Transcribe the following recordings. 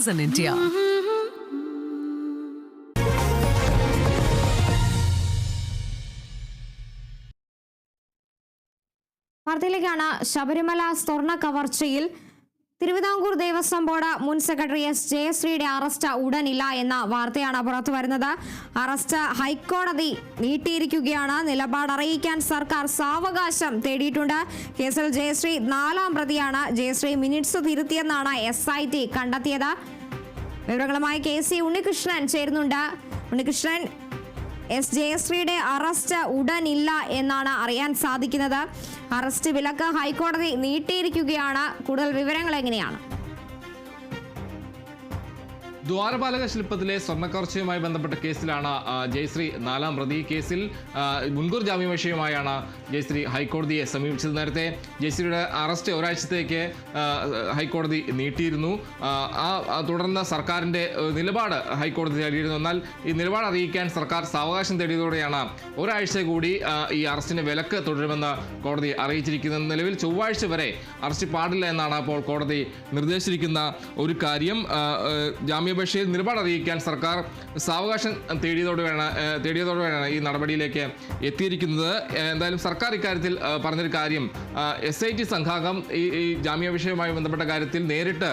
as in India. വാർത്തയിലേക്കാണ്. Sabarimala സ്വർണ്ണ കവർച്ചയിൽ Thiruvithamkoor Devaswom board മുൻ secretary S ജയശ്രീയുടെ arrest ഉടനില്ല എന്ന വാർത്തയാണ് പുറത്തു വരുന്നത്. അറസ്റ്റ് ഹൈക്കോടതി നീട്ടിയിരിക്കുകയാണ്. നിലപാട് അറിയിക്കാൻ സർക്കാർ സാവകാശം തേടിയിട്ടുണ്ട്. കേസിൽ ജയശ്രീ 4ാം പ്രതിയാണ്. ജയശ്രീ മിനിറ്റ്സ് തിരുത്തിയെന്നാണ് SIT കണ്ടെത്തിയത്. വിവരങ്ങളുമായി KC ഉണ്ണികൃഷ്ണൻ ചേരുന്നുണ്ട്. ഉണ്ണികൃഷ്ണൻ, എസ് ജയശ്രീയുടെ അറസ്റ്റ് ഉടനില്ല എന്നാണ് അറിയാൻ സാധിക്കുന്നത്. അറസ്റ്റ് വിലക്ക് ഹൈക്കോടതി നീട്ടിയിരിക്കുകയാണ്. കൂടുതൽ വിവരങ്ങൾ എങ്ങനെയാണ്? ദ്വാരപാലക ശില്പത്തിലെ സ്വർണ്ണക്കവർച്ചയുമായി ബന്ധപ്പെട്ട കേസിലാണ് ജയശ്രീ 4ാം പ്രതി. കേസിൽ മുൻകൂർ ജാമ്യാപേക്ഷയുമായാണ് ജയശ്രീ ഹൈക്കോടതിയെ സമീപിച്ചത്. നേരത്തെ ജയശ്രീയുടെ അറസ്റ്റ് ഒരാഴ്ചത്തേക്ക് ഹൈക്കോടതി നീട്ടിയിരുന്നു. തുടർന്ന് സർക്കാരിൻ്റെ നിലപാട് ഹൈക്കോടതി തേടിയിരുന്നു. എന്നാൽ ഈ നിലപാട് അറിയിക്കാൻ സർക്കാർ സാവകാശം തേടിയതോടെയാണ് ഒരാഴ്ച കൂടി ഈ അറസ്റ്റിന് വിലക്ക് തുടരുമെന്ന് കോടതി അറിയിച്ചിരിക്കുന്നത്. നിലവിൽ ചൊവ്വാഴ്ച വരെ അറസ്റ്റ് പാടില്ല എന്നാണ് അപ്പോൾ കോടതി നിർദ്ദേശിച്ചിരിക്കുന്ന ഒരു കാര്യം. ജാമ്യാപേക്ഷയിൽ നിലപാട് അറിയിക്കാൻ സർക്കാർ സാവകാശം തേടിയതോടെയാണ് ഈ നടപടിയിലേക്ക് എത്തിയിരിക്കുന്നത്. എന്തായാലും സർക്കാർ ഇക്കാര്യത്തിൽ പറഞ്ഞൊരു കാര്യം, SIT സംഘാംഗം ഈ ജാമ്യാപേക്ഷയുമായി ബന്ധപ്പെട്ട കാര്യത്തിൽ നേരിട്ട്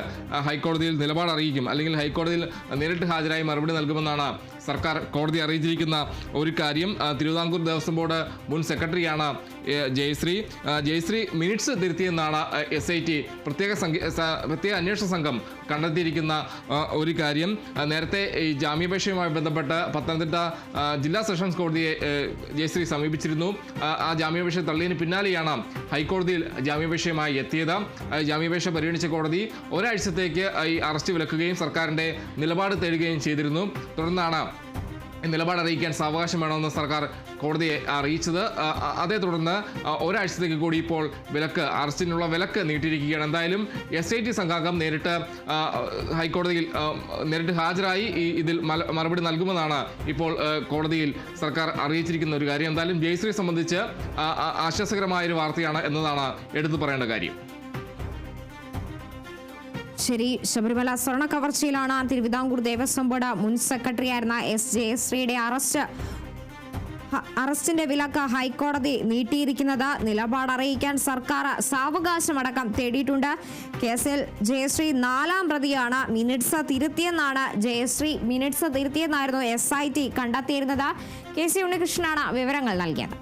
ഹൈക്കോടതിയിൽ നിലപാട് അറിയിക്കും, അല്ലെങ്കിൽ ഹൈക്കോടതിയിൽ നേരിട്ട് ഹാജരായി മറുപടി നൽകുമെന്നാണ് സർക്കാർ കോടതി അറിയിച്ചിരിക്കുന്ന ഒരു കാര്യം. തിരുവിതാംകൂർ ദേവസ്വം ബോർഡ് മുൻ സെക്രട്ടറിയാണ് ജയശ്രീ മിനിറ്റ്സ് തിരുത്തിയെന്നാണ് SIT പ്രത്യേക അന്വേഷണ സംഘം കണ്ടെത്തിയിരിക്കുന്ന ഒരു കാര്യം. നേരത്തെ ഈ ജാമ്യാപേക്ഷയുമായി ബന്ധപ്പെട്ട് പത്തനംതിട്ട ജില്ലാ സെഷൻസ് കോടതിയെ ജയശ്രീ സമീപിച്ചിരുന്നു. ആ ജാമ്യാപേക്ഷ തള്ളിയതിന് പിന്നാലെയാണ് ഹൈക്കോടതിയിൽ ജാമ്യാപേക്ഷയുമായി എത്തിയത്. ജാമ്യാപേക്ഷ പരിഗണിച്ച കോടതി ഒരാഴ്ചത്തേക്ക് ഈ അറസ്റ്റ് വിലക്കുകയും സർക്കാരിൻ്റെ നിലപാട് തേടുകയും ചെയ്തിരുന്നു. തുടർന്നാണ് നിലപാട് അറിയിക്കാൻ സാവകാശം വേണമെന്ന് സർക്കാർ കോടതിയെ അറിയിച്ചത്. അതേ തുടർന്ന് ഒരാഴ്ചത്തേക്ക് കൂടി ഇപ്പോൾ അറസ്റ്റിനുള്ള വിലക്ക് നീട്ടിയിരിക്കുകയാണ്. എന്തായാലും SIT സംഘാംഗം നേരിട്ട് ഹൈക്കോടതിയിൽ നേരിട്ട് ഹാജരായി ഇതിൽ മറുപടി നൽകുമെന്നാണ് ഇപ്പോൾ കോടതിയിൽ സർക്കാർ അറിയിച്ചിരിക്കുന്ന ഒരു കാര്യം. എന്തായാലും ജയശ്രീ സംബന്ധിച്ച് ആശ്വാസകരമായൊരു വാർത്തയാണ് എന്നതാണ് എടുത്തു പറയേണ്ട കാര്യം. ശരി, ശബരിമല സ്വർണ്ണ കവർച്ചയിലാണ് തിരുവിതാംകൂർ ദേവസ്വം ബോർഡ് മുൻ സെക്രട്ടറിയായിരുന്ന എസ് ജയശ്രീയുടെ അറസ്റ്റിന്റെ വിലക്ക് ഹൈക്കോടതി നീട്ടിയിരിക്കുന്നത്. നിലപാട് അറിയിക്കാൻ സർക്കാർ സാവകാശമടക്കം തേടിയിട്ടുണ്ട്. കേസിൽ ജയശ്രീ 4ാം പ്രതിയാണ്. മിനിറ്റ്സ് തിരുത്തിയെന്നായിരുന്നു SIT കണ്ടെത്തിയിരുന്നത്. KC ഉണ്ണികൃഷ്ണനാണ് വിവരങ്ങൾ നൽകിയത്.